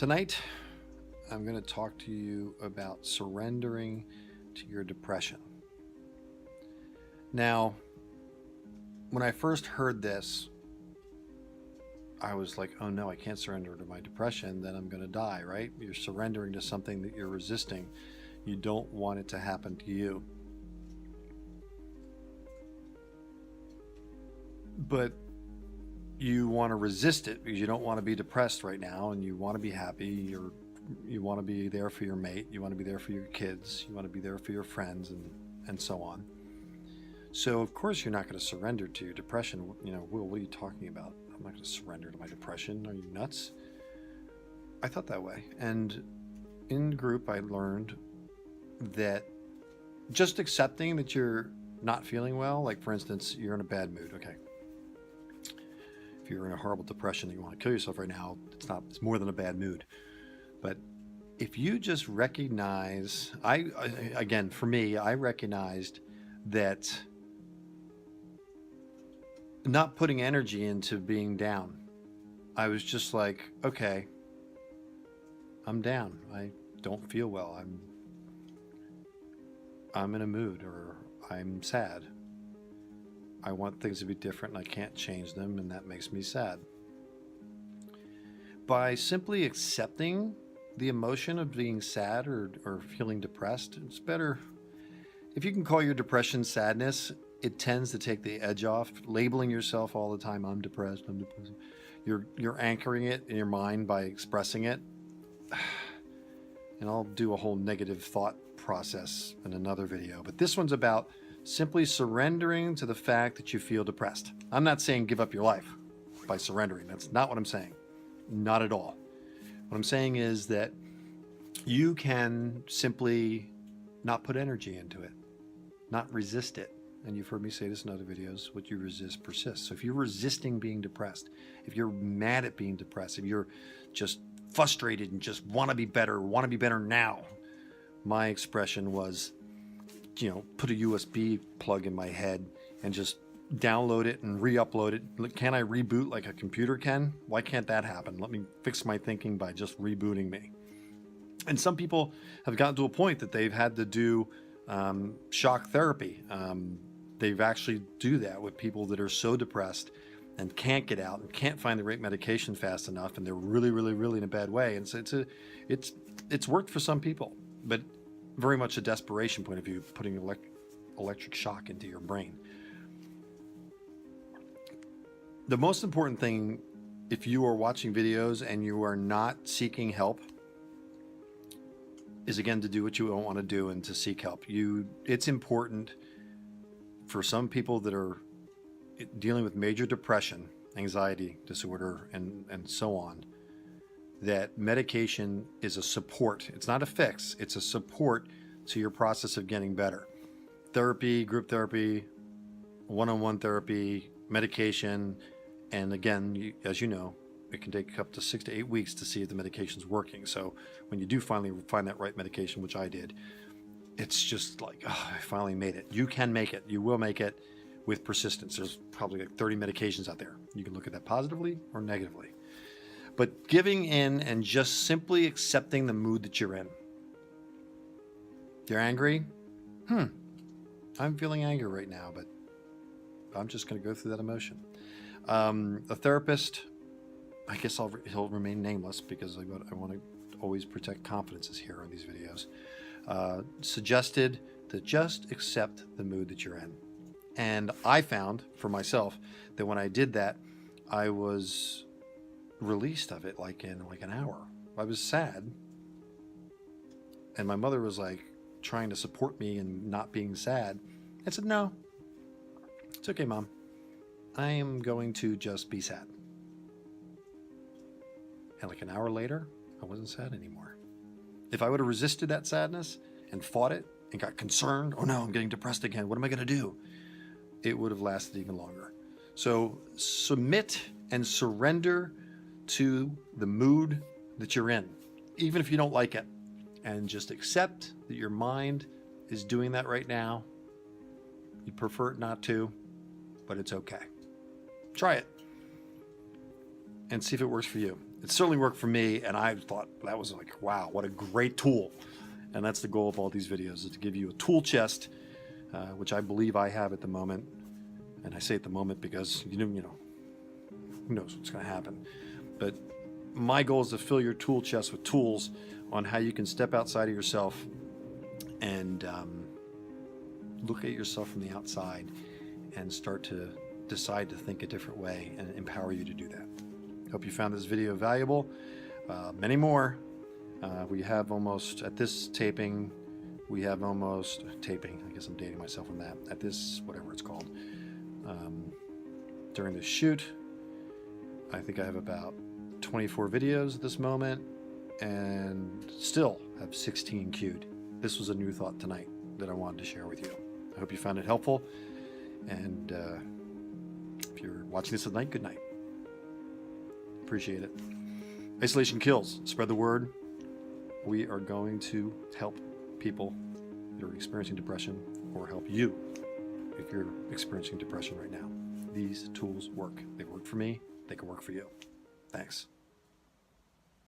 Tonight, I'm going to talk to you about surrendering to your depression. Now, when I first heard this, I was like, oh no, I can't surrender to my depression, then I'm going to die, right? You're surrendering to something that you're resisting. You don't want it to happen to you. But you want to resist it because you don't want to be depressed right now, and you want to be happy. You want to be there for your mate. You want to be there for your kids. You want to be there for your friends, and so on. So of course you're not going to surrender to your depression. Will, what are you talking about? I'm not going to surrender to my depression. Are you nuts? I thought that way. And in group, I learned that just accepting that you're not feeling well, like for instance, you're in a bad mood. Okay. If you're in a horrible depression and you want to kill yourself right now, it's more than a bad mood. But if you just recognize, again, for me, I recognized that not putting energy into being down, I was just like, okay, I'm down. I don't feel well. I'm in a mood, or I'm sad. I want things to be different and I can't change them, and that makes me sad. By simply accepting the emotion of being sad or feeling depressed, it's better. If you can call your depression sadness, it tends to take the edge off. Labeling yourself all the time, I'm depressed. You're anchoring it in your mind by expressing it. And I'll do a whole negative thought process in another video. But this one's about simply surrendering to the fact that you feel depressed. I'm not saying give up your life by surrendering. That's not what I'm saying. Not at all. What I'm saying is that you can simply not put energy into it, not resist it. And you've heard me say this in other videos, what you resist persists. So if you're resisting being depressed, if you're mad at being depressed, if you're just frustrated and just want to be better now, my expression was, put a USB plug in my head and just download it and re-upload it. Can I reboot like a computer can? Why can't that happen? Let me fix my thinking by just rebooting me. And some people have gotten to a point that they've had to do shock therapy. They've actually do that with people that are so depressed and can't get out and can't find the right medication fast enough, and they're really, really, really in a bad way. And so it's worked for some people, but very much a desperation point of view, putting electric shock into your brain. The most important thing, if you are watching videos and you are not seeking help, is again to do what you don't want to do and to seek help. It's important for some people that are dealing with major depression, anxiety disorder, and so on, that medication is a support. It's not a fix. It's a support to your process of getting better. Therapy, group therapy, one-on-one therapy, medication, and again, as you know, it can take up to 6 to 8 weeks to see if the medication's working. So when you do finally find that right medication, which I did, it's just like, oh, I finally made it. You can make it. You will make it with persistence. There's probably like 30 medications out there. You can look at that positively or negatively. But giving in and just simply accepting the mood that you're in. You're angry? I'm feeling anger right now, but I'm just going to go through that emotion. A therapist, I guess he'll remain nameless because I want to always protect confidences here on these videos, suggested to just accept the mood that you're in. And I found for myself that when I did that, I was released of it like in an hour. I was sad, and my mother was like trying to support me in not being sad. I said, no, it's okay, Mom. I am going to just be sad. And like an hour later, I wasn't sad anymore. If I would have resisted that sadness and fought it and got concerned, oh no, I'm getting depressed again, what am I going to do? It would have lasted even longer. So submit and surrender to the mood that you're in, even if you don't like it, and just accept that your mind is doing that right now. You prefer it not to, but it's okay. Try it and see if it works for you. It certainly worked for me, and I thought that was like, wow, what a great tool. And that's the goal of all these videos, is to give you a tool chest, which I believe I have at the moment. And I say at the moment because, you know, who knows what's going to happen. But my goal is to fill your tool chest with tools on how you can step outside of yourself and look at yourself from the outside and start to decide to think a different way, and empower you to do that. Hope you found this video valuable. Many more. We have almost, at this taping, I guess I'm dating myself on that, at this, whatever it's called, during the shoot, I think I have about 24 videos at this moment, and still have 16 queued. This was a new thought tonight that I wanted to share with you. I hope you found it helpful, and if you're watching this at night, good night. Appreciate it. Isolation kills. Spread the word. We are going to help people that are experiencing depression, or help you if you're experiencing depression right now. These tools work. They work for me. They can work for you. Thanks.